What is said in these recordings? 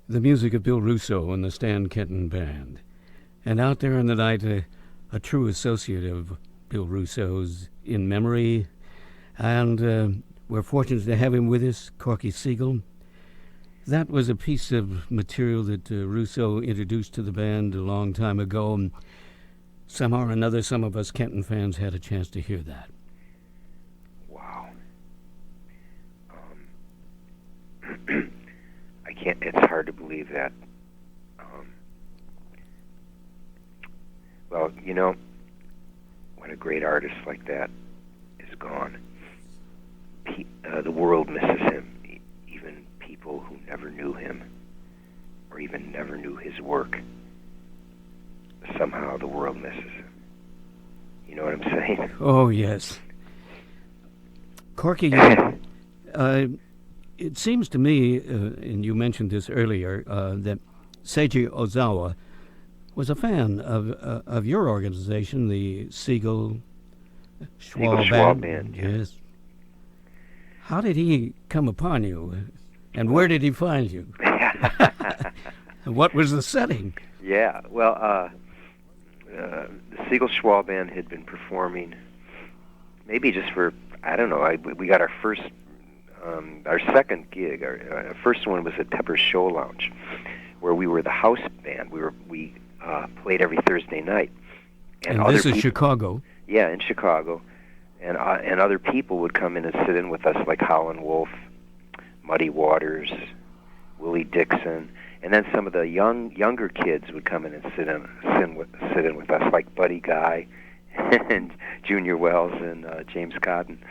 the music of Bill Russo and the Stan Kenton Band. And out there in the night, a true associate of Bill Russo's in memory. And we're fortunate to have him with us, Corky Siegel. That was a piece of material that Russo introduced to the band a long time ago. And somehow or another, some of us Kenton fans had a chance to hear that. Wow. It's hard to believe that. Well, when a great artist like that is gone, the world misses him. Even people who never knew him or even never knew his work, somehow the world misses him. You know what I'm saying? Oh, yes. Corky, it seems to me, and you mentioned this earlier, that Seiji Ozawa was a fan of your organization, the Siegel Schwall Band. Yes. How did he come upon you, and where did he find you? What was the setting? Yeah, well, the Siegel Schwall Band had been performing maybe just for, I don't know, we got our second gig. Our first one was at Pepper's Show Lounge, where we were the house band. We played every Thursday night. And this is Chicago. Yeah, in Chicago. And other people would come in and sit in with us, like Howlin' Wolf, Muddy Waters, Willie Dixon, and then some of the younger kids would come in and sit in with us, like Buddy Guy and Junior Wells and James Cotton.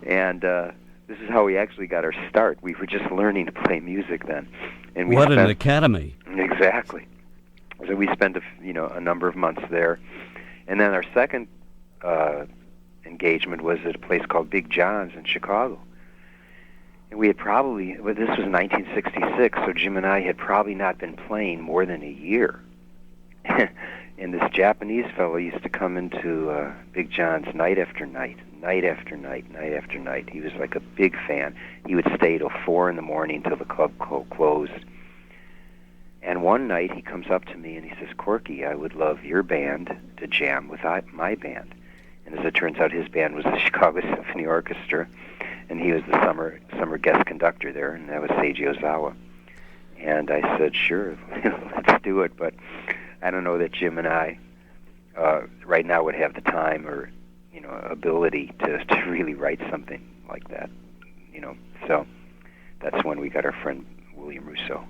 And this is how we actually got our start. We were just learning to play music then. And what an academy! Exactly. So we spent a number of months there, and then our second engagement was at a place called Big John's in Chicago. And we had this was 1966, so Jim and I had probably not been playing more than a year. And this Japanese fellow used to come into Big John's night after night. He was like a big fan. He would stay till 4 in the morning till the club closed. And one night he comes up to me and he says, "Corky, I would love your band to jam with my band." And as it turns out, his band was the Chicago Symphony Orchestra, and he was the summer guest conductor there, and that was Seiji Ozawa. And I said, "Sure, let's do it." But I don't know that Jim and I right now would have the time or ability to really write something like that. So that's when we got our friend William Russo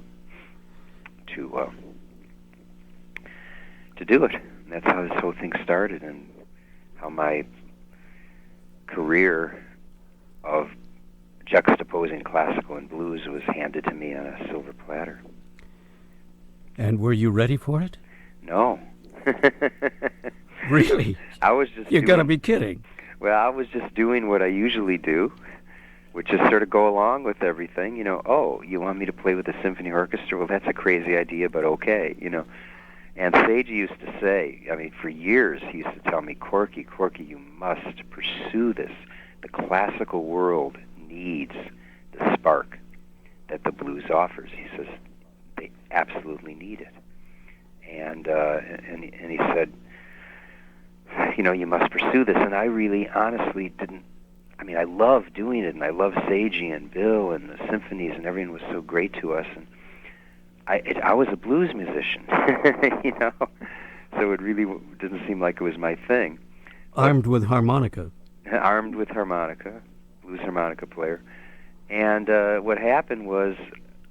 to do it. And that's how this whole thing started, and how my career of juxtaposing classical and blues was handed to me on a silver platter. And were you ready for it? No. Really? I was just You gotta be kidding. Well, I was just doing what I usually do, which is sort of go along with everything. Oh, you want me to play with the symphony orchestra? Well, that's a crazy idea, but okay, And Seiji used to say, for years, he used to tell me, Corky, you must pursue this. The classical world needs the spark that the blues offers. He says they absolutely need it. And he said, you must pursue this. And I really, honestly didn't. I love doing it, and I love Seiji and Bill and the symphonies, and everyone was so great to us. And I was a blues musician, so it really didn't seem like it was my thing. Armed with harmonica, blues harmonica player. And what happened was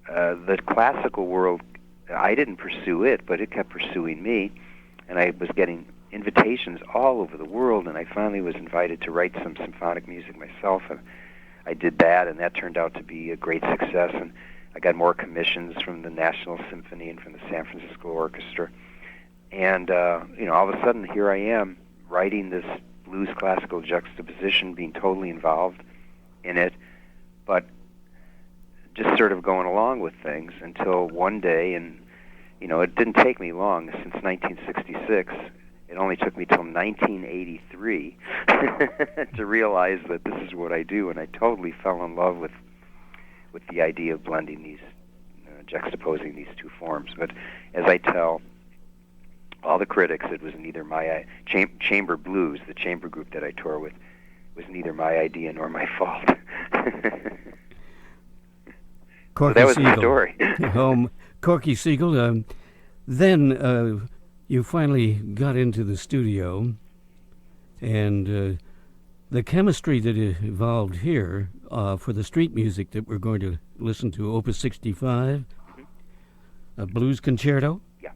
the classical world, I didn't pursue it, but it kept pursuing me, and I was getting invitations all over the world, and I finally was invited to write some symphonic music myself, and I did that, and that turned out to be a great success, and I got more commissions from the National Symphony and from the San Francisco Orchestra. And, all of a sudden, here I am writing this blues classical juxtaposition, being totally involved in it, but just sort of going along with things until one day, and, it didn't take me long. Since 1966, it only took me till 1983 to realize that this is what I do, and I totally fell in love with the idea of blending these juxtaposing these two forms. But as I tell all the critics, it was neither my Chamber Blues, the chamber group that I tour with, was neither my idea nor my fault. So that was the story. Corky Siegel, then you finally got into the studio, and the chemistry that evolved here for the street music that we're going to listen to, Opus 65, a blues concerto. Yeah.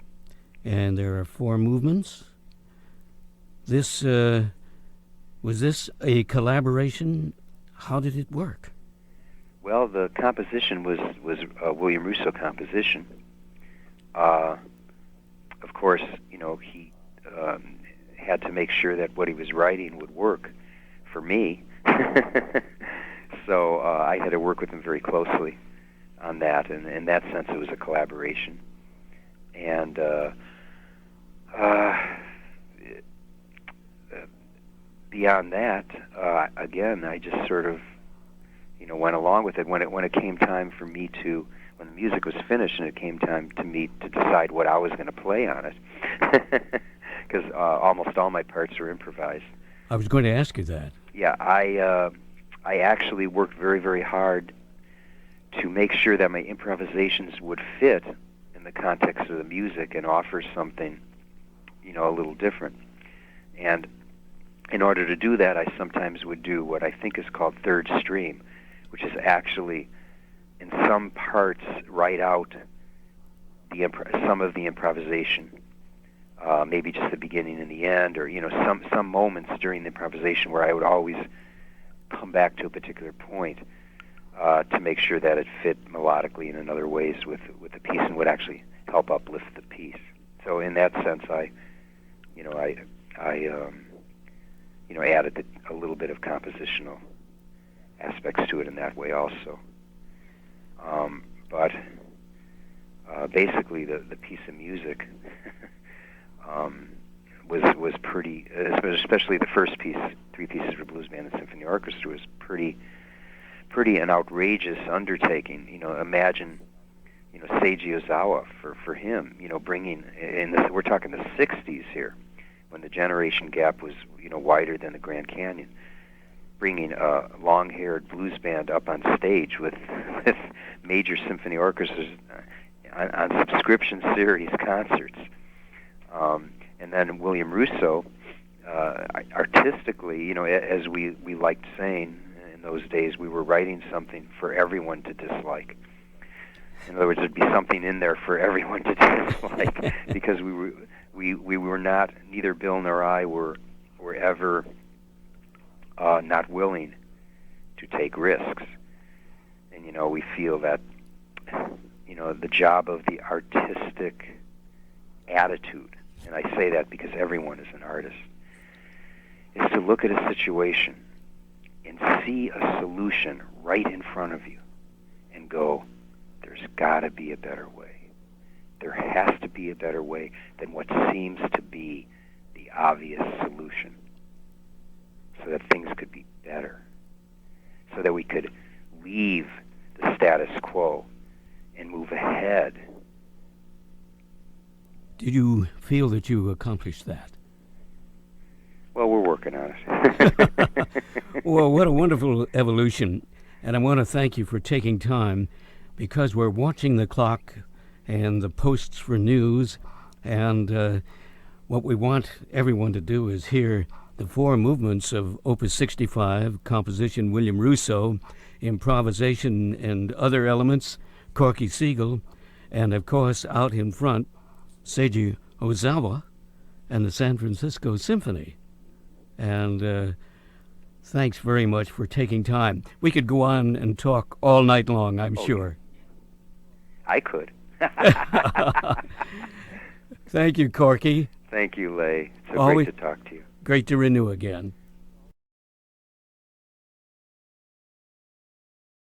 And there are 4 movements. This was this a collaboration? How did it work? Well, the composition was a William Russo composition. Of course, he had to make sure that what he was writing would work for me. So I had to work with him very closely on that, and in that sense, it was a collaboration. And beyond that, again, I just sort of, went along with it. When it came time for me to, when the music was finished, and it came time to me to decide what I was going to play on it, because almost all my parts are improvised. I was going to ask you that. Yeah, I actually worked very, very hard to make sure that my improvisations would fit in the context of the music and offer something, a little different. And in order to do that, I sometimes would do what I think is called third stream, which is actually, in some parts, write out some of the improvisation, maybe just the beginning and the end, or some moments during the improvisation where I would always come back to a particular point to make sure that it fit melodically and in other ways with the piece and would actually help uplift the piece. So in that sense, I added a little bit of compositional aspects to it in that way also. But basically, the piece of music was pretty, especially the first piece, 3 pieces for blues band and symphony orchestra, was pretty an outrageous undertaking. Imagine, Seiji Ozawa for him, bringing in this. We're talking the '60s here, when the generation gap was wider than the Grand Canyon. Bringing a long-haired blues band up on stage with major symphony orchestras on subscription series concerts. And then William Russo, artistically, as we liked saying in those days, we were writing something for everyone to dislike. In other words, there'd be something in there for everyone to dislike, because we were not, neither Bill nor I were ever not willing to take risks. And, we feel that, the job of the artistic attitude, and I say that because everyone is an artist, is to look at a situation and see a solution right in front of you and go, there's got to be a better way. There has to be a better way than what seems to be the obvious solution, so that things could be better, so that we could leave the status quo and move ahead. Did you feel that you accomplished that? Well, we're working on it. Well, what a wonderful evolution. And I want to thank you for taking time, because we're watching the clock and the posts for news, and what we want everyone to do is hear the 4 movements of Opus 65, composition William Russo, improvisation and other elements, Corky Siegel, and of course out in front, Seiji Ozawa and the San Francisco Symphony. And thanks very much for taking time. We could go on and talk all night long, I'm sure. I could. Thank you, Corky. Thank you, Leigh. It's so great to talk to you. Great to renew again.